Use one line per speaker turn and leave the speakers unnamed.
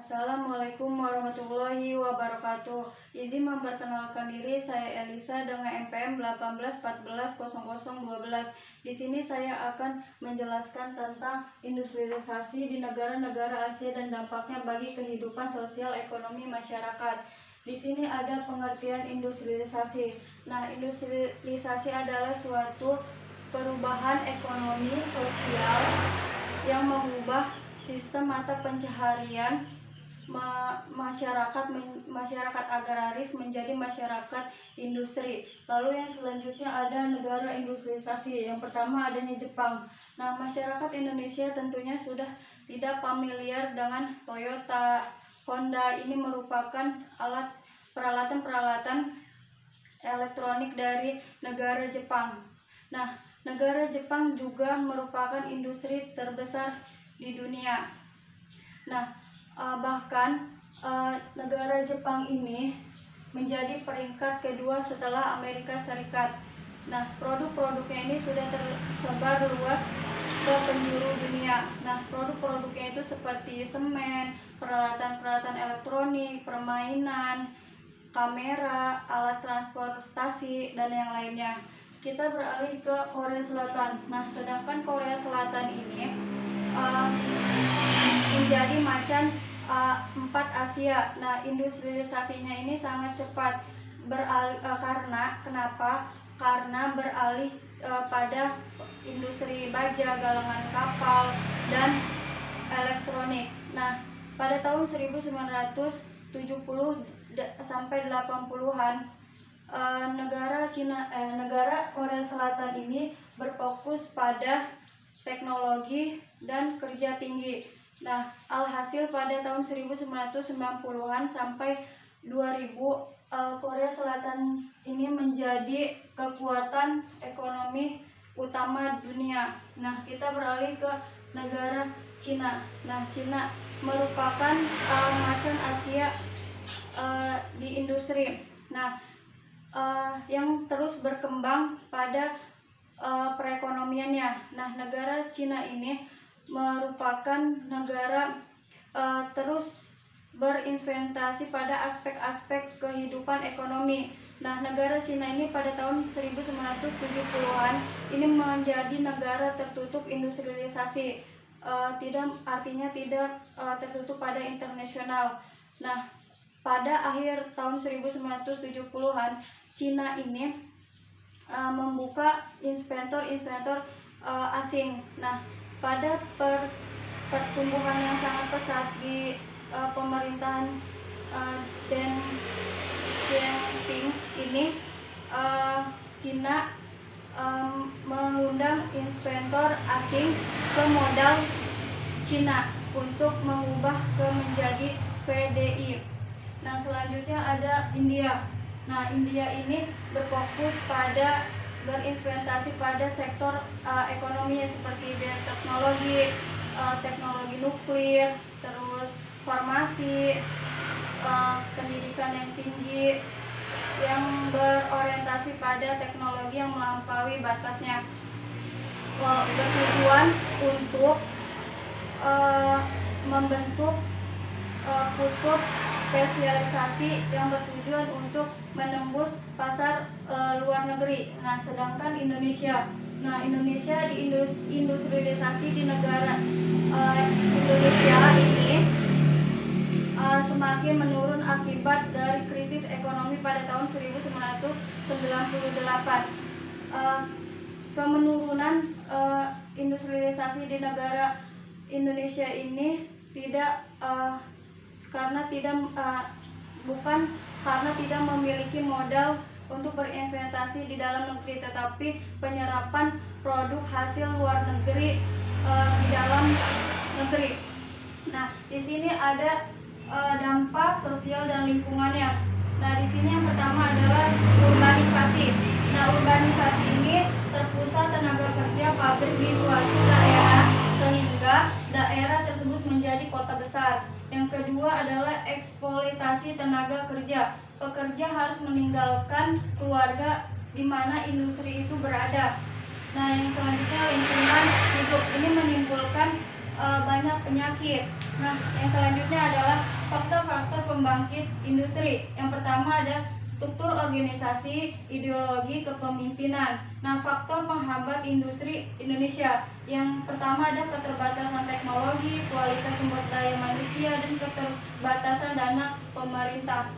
Assalamualaikum warahmatullahi wabarakatuh. Izin memperkenalkan diri, saya Elisa dengan NPM 18140012. Di sini saya akan menjelaskan tentang industrialisasi di negara-negara Asia dan dampaknya bagi kehidupan sosial ekonomi masyarakat. Di sini ada pengertian industrialisasi. Nah, industrialisasi adalah suatu perubahan ekonomi sosial yang mengubah sistem mata pencaharian masyarakat agraris menjadi masyarakat industri. Lalu yang selanjutnya ada negara industrialisasi. Yang pertama adanya Jepang. Nah, masyarakat Indonesia tentunya sudah tidak familiar dengan Toyota, Honda. Ini merupakan peralatan elektronik dari negara Jepang. Nah, negara Jepang juga merupakan industri terbesar di dunia. Nah, bahkan negara Jepang ini menjadi peringkat kedua setelah Amerika Serikat. Nah, produk-produknya ini sudah tersebar luas ke penjuru dunia. Nah, produk-produknya itu seperti semen, peralatan-peralatan elektronik, permainan, kamera, alat transportasi, dan yang lainnya. Kita beralih ke Korea Selatan. Nah, sedangkan Korea Selatan ini menjadi macan 4 Asia. Nah, industrialisasinya ini sangat cepat karena beralih pada industri baja, galangan kapal, dan elektronik. Nah, pada tahun 1970 sampai 80-an negara Korea Selatan ini berfokus pada teknologi dan kerja tinggi. Nah, alhasil pada tahun 1990-an sampai 2000 Korea Selatan ini menjadi kekuatan ekonomi utama dunia. Nah, kita beralih ke negara Cina. Nah, Cina merupakan macan Asia di industri. Nah, yang terus berkembang pada perekonomiannya. Nah, negara Cina ini merupakan negara terus berinvestasi pada aspek-aspek kehidupan ekonomi. Nah, negara Cina ini pada tahun 1970-an ini menjadi negara tertutup industrialisasi. Artinya tidak tertutup pada internasional. Nah, pada akhir tahun 1970-an Cina ini membuka inspektor asing. Nah, pada pertumbuhan yang sangat pesat di pemerintahan Deng Xiaoping ini, Cina mengundang inspektor asing ke modal Cina untuk mengubah menjadi VDI. Nah, selanjutnya ada India. Nah, India ini berfokus pada berinvestasi pada sektor ekonomi seperti bioteknologi, teknologi nuklir, terus farmasi, pendidikan yang tinggi yang berorientasi pada teknologi yang melampaui batasnya, bertujuan untuk membentuk kutub spesialisasi yang bertujuan untuk menembus pasar luar negeri. Nah, sedangkan Indonesia diindustrialisasi di negara Indonesia ini semakin menurun akibat dari krisis ekonomi pada tahun 1998. Kemenurunan industrialisasi di negara Indonesia ini bukan karena tidak memiliki modal untuk berinvestasi di dalam negeri, tetapi penyerapan produk hasil luar negeri di dalam negeri. Nah, di sini ada dampak sosial dan lingkungannya. Nah, di sini yang pertama adalah urbanisasi. Nah, urbanisasi ini terpusat tenaga kerja pabrik di suatu daerah sehingga daerah tersebut menjadi kota besar. Yang kedua adalah eksploitasi tenaga kerja. Pekerja harus meninggalkan keluarga di mana industri itu berada. Nah, yang selanjutnya lingkungan hidup ini menimbulkan banyak penyakit. Nah, yang selanjutnya adalah pembangkit industri. Yang pertama ada struktur organisasi, ideologi, kepemimpinan. Nah, faktor penghambat industri Indonesia. Yang pertama ada keterbatasan teknologi, kualitas sumber daya manusia, dan keterbatasan dana pemerintah.